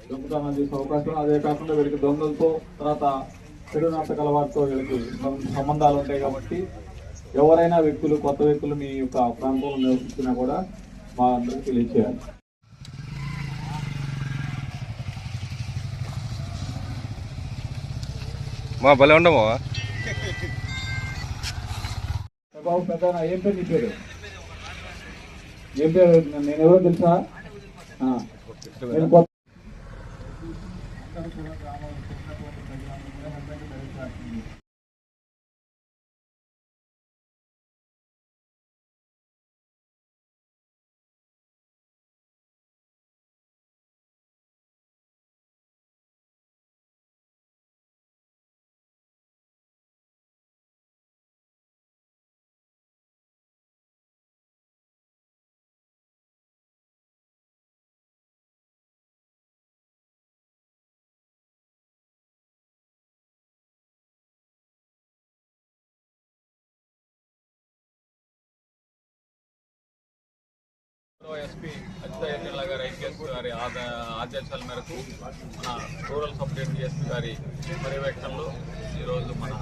దొంగతనం చేసే అవకాశం, అదే కాకుండా వీళ్ళకి దొంగలతో తర్వాత చెడు నాటకాల వారితో వీళ్ళకి సంబంధాలు ఉంటాయి కాబట్టి ఎవరైనా వ్యక్తులు కొత్త వ్యక్తులు మీ యొక్క ప్రాంతంలో నివసించినా కూడా మా అందరికి తెలియజేయాలి. మా భలే ఉండమా బాబు పెద్ద ఏం పేరు నీ పేరు? ఏం పేరు? నేను ఎవరో తెలుసా? నేను ఎస్పీ అచ్యుత ఎన్నిళ్ళ గారి ఐపీఎస్ గారి ఆదేశాల మేరకు మన రూరల్ సబ్ డిఎస్పీ గారి పర్యవేక్షణలో ఈరోజు మన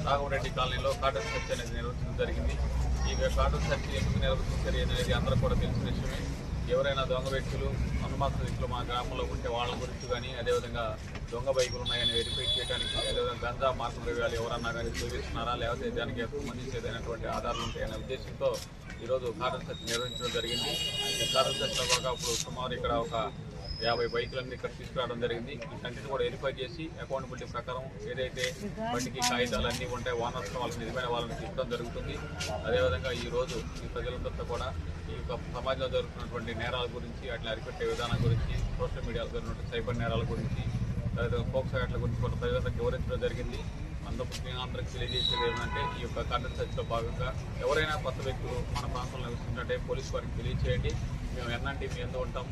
రాఘవరెడ్డి కాలనీలో కాటన్ సెర్చ్ అనేది నిర్వహించడం జరిగింది. ఈ కాటన్ సెర్చ్ ఎందుకు నిర్వహించారు అనేది అందరూ కూడా తెలిసిన విషయమే. ఎవరైనా దొంగ వ్యక్తులు అనుమాన వ్యక్తులు మా గ్రామంలో ఉంటే వాళ్ళ గురించి కానీ, అదేవిధంగా దొంగ బైకులు ఉన్నాయని వెరిఫై చేయడానికి, అదేవిధంగా గంజా మార్పు ద్రవ్యాలు ఎవరన్నా కానీ చూపిస్తున్నారా, లేకపోతే దానికి సంబంధించి ఏదైనటువంటి ఆధారాలు ఉంటాయనే ఉద్దేశంతో ఈరోజు కాటన్ సెర్చ్ నిర్వహించడం జరిగింది. ఈ కాటన్ సెర్చ్లో బాగా ఇప్పుడు సుమారు ఇక్కడ ఒక 50 బైకులన్నీ ఇక్కడ తీసుకురావడం జరిగింది. వీటన్నిటిని కూడా వెరిఫై చేసి అకౌంటబిలిటీ ప్రకారం ఏదైతే బండికి కాగితాలు అన్నీ ఉంటాయి ఓనర్స్ వాళ్ళకి నిజమైన వాళ్ళని తీసుకోవడం జరుగుతుంది. అదేవిధంగా ఈరోజు ఈ ప్రజలందరితో కూడా ఈ సమాజంలో జరుగుతున్నటువంటి నేరాల గురించి, అట్లా అరికట్టే విధానం గురించి, సోషల్ మీడియాలో జరుగుతున్న సైబర్ నేరాల గురించి, అదేవిధంగా పోక్సో యాక్ట్ల గురించి కూడా ప్రజలందరికీ వివరించడం జరిగింది. ముఖ్యంగా అందరికీ తెలియజేసేది ఏమంటే ఈ యొక్క కాటన్ సెర్చ్లో భాగంగా ఎవరైనా కొత్త వ్యక్తులు మన ప్రాంతంలో నివసిస్తుంటే పోలీసు వారికి తెలియచేయండి. మేము ఎన్నంటి మీ ఎందుకు ఉంటాము.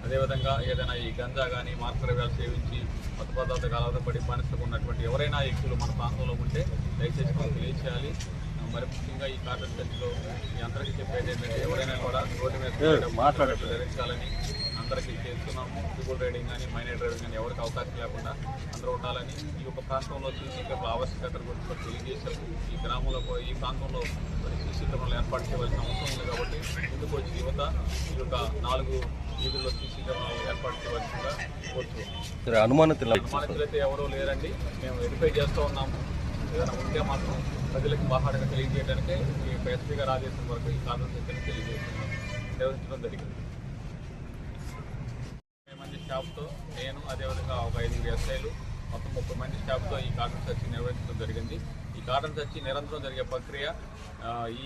అదేవిధంగా ఏదైనా ఈ గంజా కానీ మార్పు ద్రవ్యాలు సేవించి కొత్త పదార్థాలకు అలవాటుపడి బానిసకు ఉన్నటువంటి ఎవరైనా వ్యక్తులు మన ప్రాంతంలో ఉంటే దయచేసి మాకు తెలియచేయాలి. మరి ముఖ్యంగా ఈ కాటన్ సెర్చ్లో మీ అందరికీ చెప్పేది ఏంటంటే ఎవరైనా కూడా రోడ్డు మీద ధరించాలని అందరికీ చేస్తున్నాము. ట్రిపుల్ రైడింగ్ కానీ మైనర్ డ్రైవింగ్ కానీ ఎవరికి అవకాశం లేకుండా అందరూ ఉండాలని ఈ యొక్క ప్రాంతంలో సీసీ కెమెరా ఆవశ్యకత గురించి తెలియజేశారు. ఈ గ్రామంలో ఈ ప్రాంతంలో సీసీ కెమెరాలు ఏర్పాటు చేయవలసిన అవసరం ఉంది కాబట్టి ముందుకు వచ్చి యువత ఈ యొక్క 4 వీధుల్లో సీసీ కెమెరాలు ఏర్పాటు చేయవలసిందిగా కోరుతున్నాం. అనుమానితులైతే ఎవరూ లేరండి. మేము వెరిఫై చేస్తూ ఉన్నాము. ఏదైనా ఉంటే మాత్రం ప్రజలకు బాహాటంగా తెలియజేయడానికే ఈ ఎస్పీ గారు ఆదేశం వరకు ఈ కారణం నిర్వహించడం జరిగింది. 20 మంది స్టాఫ్తో నేను అదేవిధంగా ఒక 5 ఎస్ఐలు మొత్తం 30 మంది స్టాఫ్తో ఈ కాటన్ సెర్చ్ నిర్వహించడం జరిగింది. ఈ కాటన్ సెర్చ్ నిరంతరం జరిగే ప్రక్రియ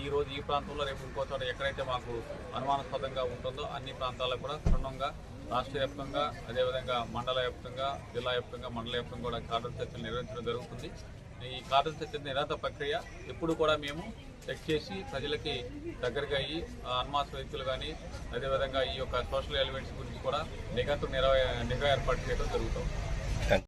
ఈరోజు ఈ ప్రాంతంలో రేపు ఇంకో చోట ఎక్కడైతే మాకు అనుమానాస్పదంగా ఉంటుందో అన్ని ప్రాంతాల్లో కూడా క్షుణ్ణంగా రాష్ట్ర వ్యాప్తంగా, అదేవిధంగా మండల వ్యాప్తంగా, జిల్లా వ్యాప్తంగా, మండల వ్యాప్తంగా కూడా కాటన్ సెర్చ్లు నిర్వహించడం జరుగుతుంది. ఈ కాటన్ సెర్చ్ నిరంతర ప్రక్రియ ఎప్పుడు కూడా మేము చెక్ చేసి ప్రజలకి దగ్గరగా అయ్యి అనుమాన వ్యక్తులు కానీ, అదేవిధంగా ఈ యొక్క సోషల్ ఎలిమెంట్స్ గురించి కూడా నిఘా ఏర్పాటు చేయడం జరుగుతుంది.